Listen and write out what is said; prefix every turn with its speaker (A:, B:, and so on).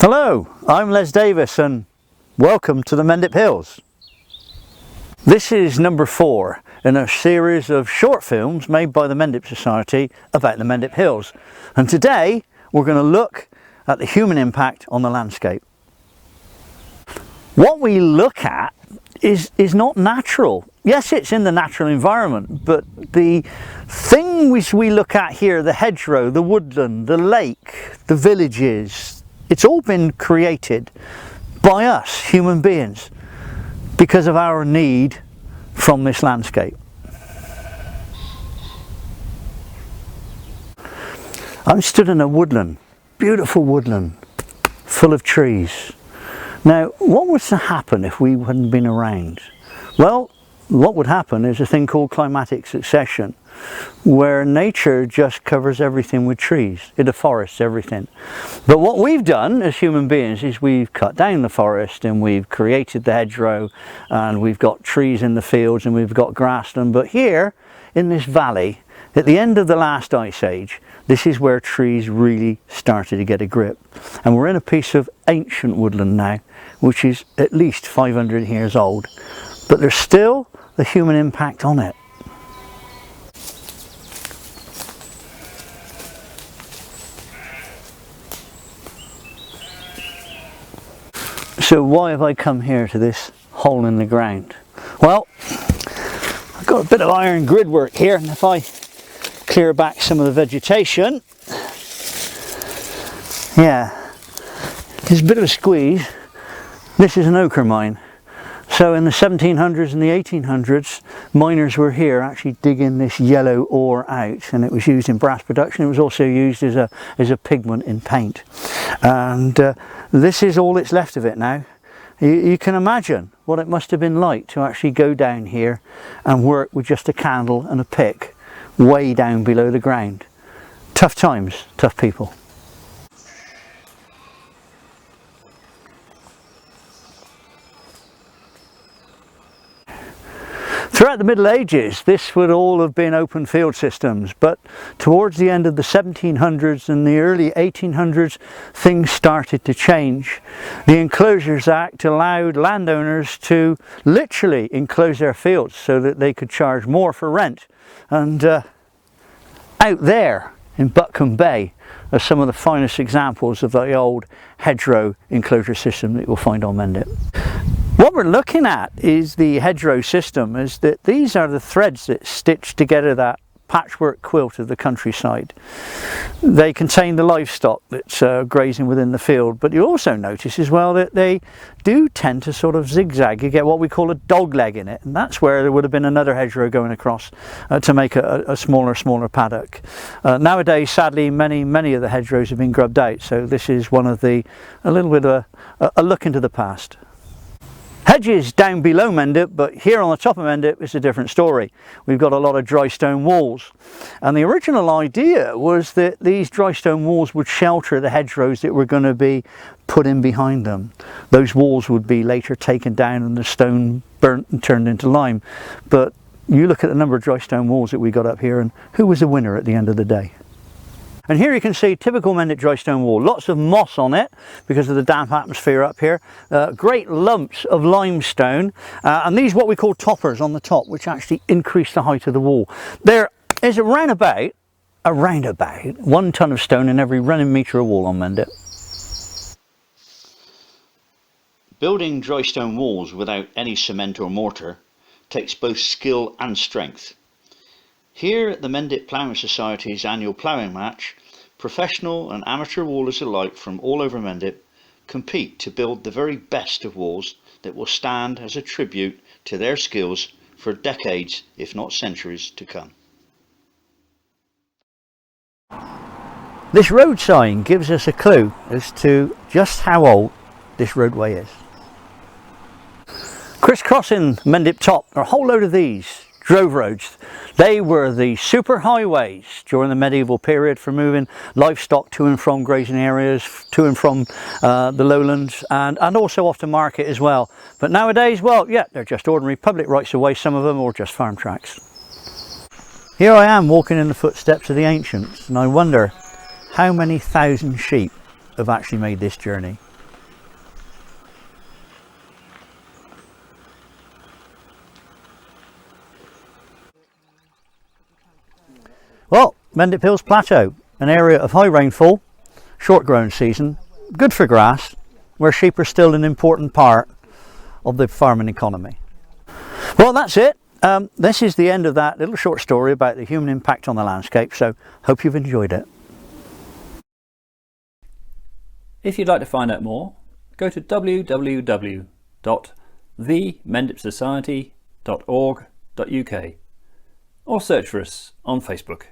A: Hello, I'm Les Davis and welcome to the Mendip Hills. This is number 4 in a series of short films made by the Mendip Society about the Mendip Hills. And today we're going to look at the human impact on the landscape. What we look at is not natural. Yes, it's in the natural environment, but the things we look at here, the hedgerow, the woodland, the lake, the villages, it's all been created by us, human beings, because of our need from this landscape. I'm stood in a woodland, beautiful woodland, full of trees. Now, what was to happen if we hadn't been around? Well, what would happen is a thing called climatic succession, where nature just covers everything with trees. It afforests everything. But what we've done as human beings is we've cut down the forest and we've created the hedgerow and we've got trees in the fields and we've got grassland. But here in this valley, at the end of the last ice age, this is where trees really started to get a grip. And we're in a piece of ancient woodland now, which is at least 500 years old. But there's still the human impact on it. So why have I come here to this hole in the ground? Well, I've got a bit of iron grid work here, and if I clear back some of the vegetation, yeah, there's a bit of a squeeze. This is an ochre mine. So in the 1700s and the 1800s, miners were here actually digging this yellow ore out, and it was used in brass production. It was also used as a pigment in paint. And this is all that's left of it now. You can imagine what it must have been like to actually go down here and work with just a candle and a pick way down below the ground. Tough times, tough people. Throughout the Middle Ages, this would all have been open field systems, but towards the end of the 1700s and the early 1800s, things started to change. The Enclosures Act allowed landowners to literally enclose their fields so that they could charge more for rent. And out there in Butcombe Bay are some of the finest examples of the old hedgerow enclosure system that you'll find on Mendip. What we're looking at is the hedgerow system, is that these are the threads that stitch together that patchwork quilt of the countryside. They contain the livestock that's grazing within the field, but you also notice as well that they do tend to sort of zigzag. You get what we call a dog leg in it, and that's where there would have been another hedgerow going across to make a smaller paddock. Nowadays, sadly, many of the hedgerows have been grubbed out, so this is one of a little bit of a look into the past. Hedges down below Mendip, but here on the top of Mendip is a different story. We've got a lot of dry stone walls, and the original idea was that these dry stone walls would shelter the hedgerows that were going to be put in behind them. Those walls would be later taken down and the stone burnt and turned into lime. But you look at the number of dry stone walls that we got up here, and who was the winner at the end of the day? And here you can see typical Mendip dry stone wall. Lots of moss on it because of the damp atmosphere up here. Great lumps of limestone, and these what we call toppers on the top, which actually increase the height of the wall. There is around about 1 ton of stone in every running metre of wall on Mendip.
B: Building dry stone walls without any cement or mortar takes both skill and strength. Here at the Mendip Ploughing Society's annual ploughing match, professional and amateur wallers alike from all over Mendip compete to build the very best of walls that will stand as a tribute to their skills for decades, if not centuries, to come.
A: This road sign gives us a clue as to just how old this roadway is. Crisscrossing Mendip top are a whole load of these drove roads. They were the super highways during the medieval period for moving livestock to and from grazing areas, to and from the lowlands, and also off to market as well. But nowadays, well, yeah, they're just ordinary public rights of way, some of them, or just farm tracks. Here I am walking in the footsteps of the ancients, and I wonder how many thousand sheep have actually made this journey. Mendip Hills Plateau, an area of high rainfall, short growing season, good for grass, where sheep are still an important part of the farming economy. Well, that's it. This is the end of that little short story about the human impact on the landscape, so hope you've enjoyed it.
C: If you'd like to find out more, go to www.themendipsociety.org.uk or search for us on Facebook.